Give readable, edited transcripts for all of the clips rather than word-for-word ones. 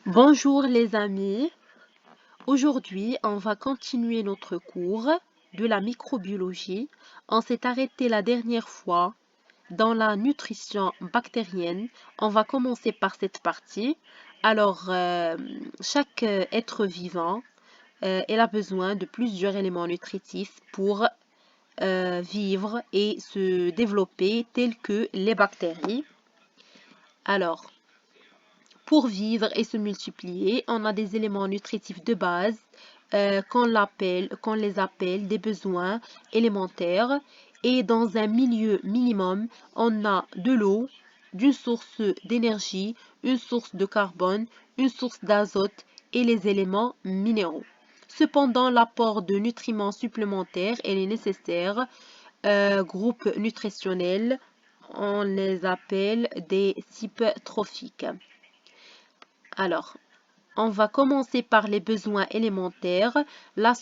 Bonjour les amis, aujourd'hui on va continuer notre cours de la microbiologie. On s'est arrêté la dernière fois dans la nutrition bactérienne. On va commencer par cette partie. Alors, chaque être vivant il a besoin de plusieurs éléments nutritifs pour vivre et se développer tels que les bactéries. Alors, pour vivre et se multiplier, on a des éléments nutritifs de base qu'on les appelle des besoins élémentaires. Et dans un milieu minimum, on a de l'eau, d'une source d'énergie, une source de carbone, une source d'azote et les éléments minéraux. Cependant, l'apport de nutriments supplémentaires est nécessaire. Groupes nutritionnels, on les appelle des types trophiques. Alors, on va commencer par les besoins élémentaires. La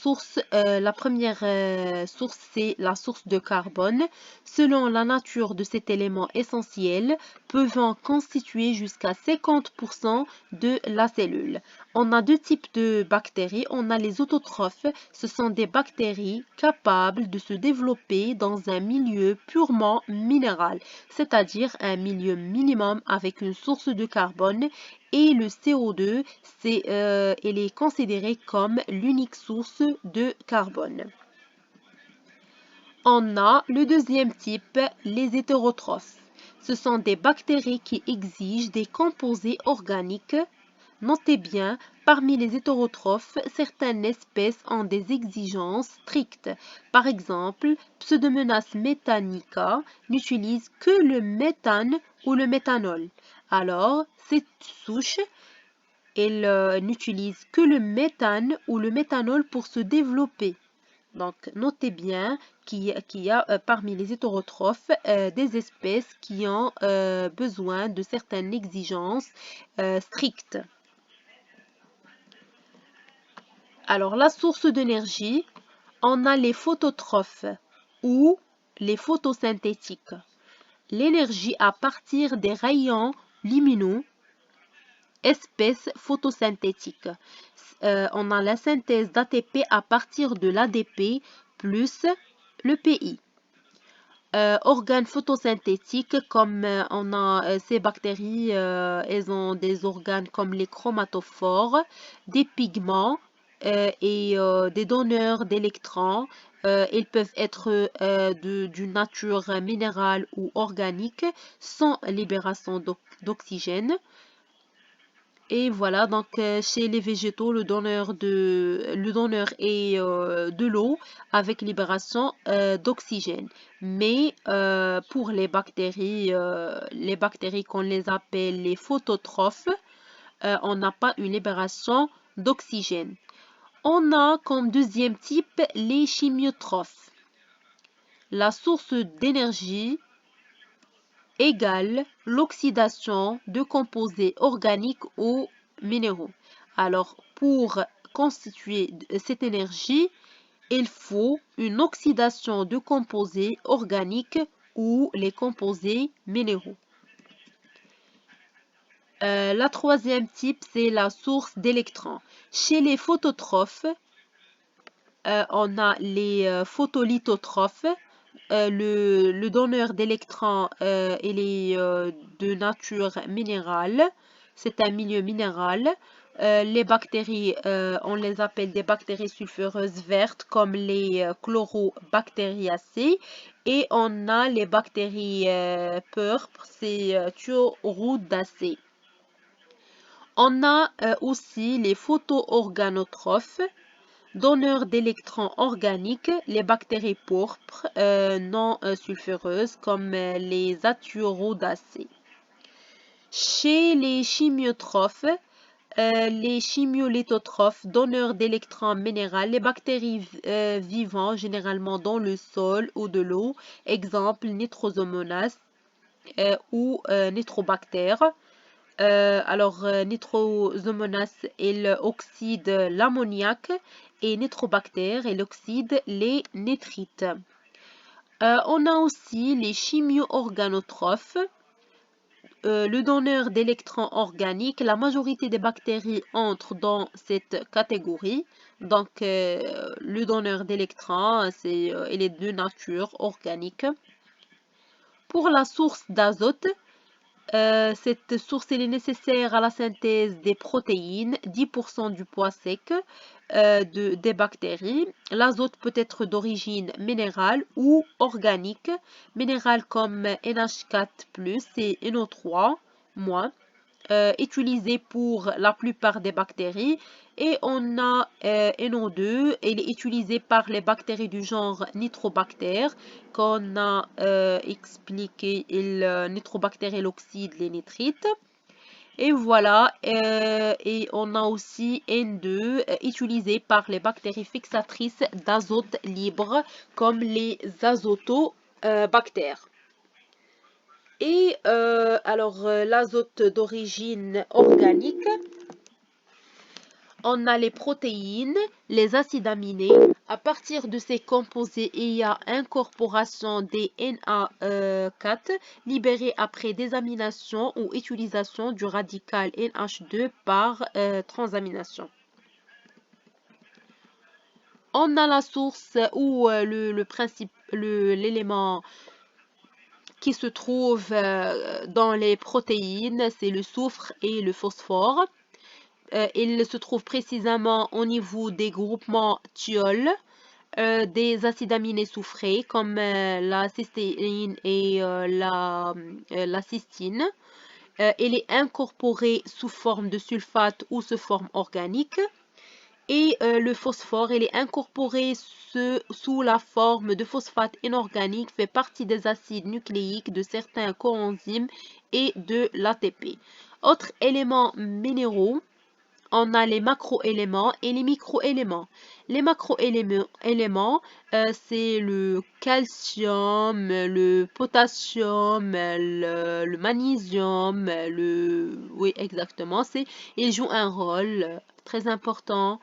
première source, c'est la source de carbone. Selon la nature de cet élément essentiel, pouvant constituer jusqu'à 50% de la cellule. On a deux types de bactéries. On a les autotrophes. Ce sont des bactéries capables de se développer dans un milieu purement minéral, c'est-à-dire un milieu minimum avec une source de carbone. Et le CO2, il est considéré comme l'unique source de carbone. On a le deuxième type, les hétérotrophes. Ce sont des bactéries qui exigent des composés organiques. Notez bien, parmi les hétérotrophes, certaines espèces ont des exigences strictes. Par exemple, Pseudomonas metanica n'utilise que le méthane ou le méthanol. Alors, cette souche n'utilise que le méthane ou le méthanol pour se développer. Donc, notez bien qu'il y a parmi les hétérotrophes des espèces qui ont besoin de certaines exigences strictes. Alors, la source d'énergie, on a les phototrophes ou les photosynthétiques. L'énergie à partir des rayons lumineux, espèces photosynthétiques. On a la synthèse d'ATP à partir de l'ADP plus le PI. Organes photosynthétiques, comme on a ces bactéries, elles ont des organes comme les chromatophores, des pigments et des donneurs d'électrons. Ils peuvent être d'une nature minérale ou organique sans libération d'oxygène. Et voilà, donc chez les végétaux, le donneur est de l'eau avec libération d'oxygène. Mais pour les bactéries qu'on les appelle les phototrophes, on n'a pas une libération d'oxygène. On a comme deuxième type les chimiotrophes. La source d'énergie égale l'oxydation de composés organiques ou minéraux. Alors, pour constituer cette énergie, il faut une oxydation de composés organiques ou les composés minéraux. La troisième type, c'est la source d'électrons. Chez les phototrophes, on a les photolithotrophes. Le donneur d'électrons, il est de nature minérale. C'est un milieu minéral. Les bactéries, on les appelle des bactéries sulfureuses vertes comme les chlorobacteriacées. Et on a les bactéries purpres, c'est thiorhodacées. On a aussi les photoorganotrophes. Donneurs d'électrons organiques, les bactéries pourpres non sulfureuses comme les athiorodacées. Chez les chimiotrophes, les chimiolithotrophes, donneurs d'électrons minéraux, les bactéries vivant généralement dans le sol ou de l'eau, exemple Nitrosomonas ou Nitrobactères. Nitrosomonas, il oxyde l'ammoniac et Nitrobactère, il oxyde les nitrites. On a aussi les chimio-organotrophes. le donneur d'électrons organiques, la majorité des bactéries entrent dans cette catégorie. Donc, le donneur d'électrons, il est de nature organique. Pour la source d'azote, cette source elle est nécessaire à la synthèse des protéines, 10% du poids sec des bactéries. L'azote peut être d'origine minérale ou organique. Minérale comme NH4+, et NO3-, utilisé pour la plupart des bactéries. Et on a NO2, il est utilisé par les bactéries du genre Nitrobacter, qu'on a expliqué, Nitrobacter, l'oxyde, les nitrites. Et voilà, et on a aussi N2, utilisé par les bactéries fixatrices d'azote libre, comme les azotobactères. Et l'azote d'origine organique, on a les protéines, les acides aminés. À partir de ces composés, il y a incorporation des NA4 libérés après désamination ou utilisation du radical NH2 par transamination. On a la source ou l'élément qui se trouve dans les protéines, c'est le soufre et le phosphore. Il se trouve précisément au niveau des groupements thiol, des acides aminés soufrés comme la cystéine et la cystine. Il est incorporé sous forme de sulfate ou sous forme organique. Et le phosphore, il est incorporé sous la forme de phosphate inorganique, fait partie des acides nucléiques, de certains coenzymes et de l'ATP. Autres éléments minéraux, on a les macroéléments et les microéléments. Les macroéléments, c'est le calcium, le potassium, le magnésium, oui, exactement. Ils jouent un rôle très important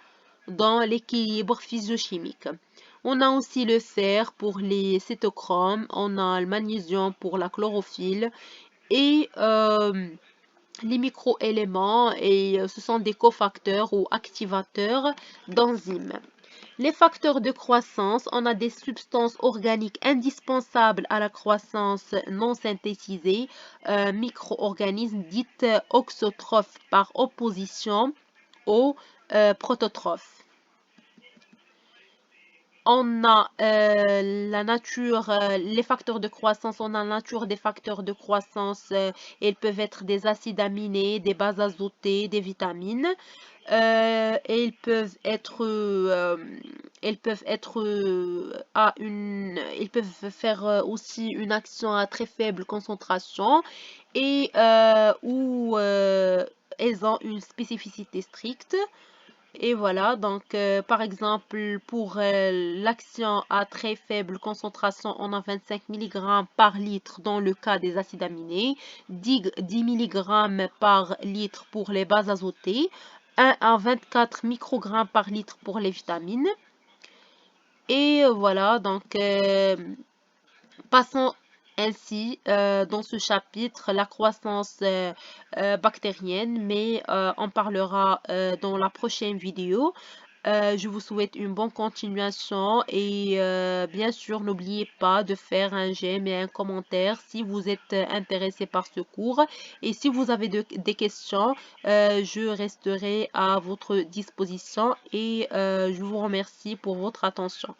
dans l'équilibre physiochimique. On a aussi le fer pour les cytochromes, on a le magnésium pour la chlorophylle et les microéléments, et ce sont des cofacteurs ou activateurs d'enzymes. Les facteurs de croissance, on a des substances organiques indispensables à la croissance non synthétisée, micro-organismes dites auxotrophes par opposition aux prototrophes. On a la nature, les facteurs de croissance, on a la nature des facteurs de croissance, ils peuvent être des acides aminés, des bases azotées, des vitamines. Et ils peuvent faire aussi une action à très faible concentration et elles ont une spécificité stricte. Et voilà, donc par exemple, pour l'action à très faible concentration, on a 25 mg par litre dans le cas des acides aminés, 10 mg par litre pour les bases azotées, 1 à 24 microgrammes par litre pour les vitamines. Et voilà, donc passons ainsi dans ce chapitre la croissance bactérienne, mais on parlera dans la prochaine vidéo. Je vous souhaite une bonne continuation et bien sûr n'oubliez pas de faire un j'aime et un commentaire si vous êtes intéressé par ce cours, et si vous avez des questions, je resterai à votre disposition, et je vous remercie pour votre attention.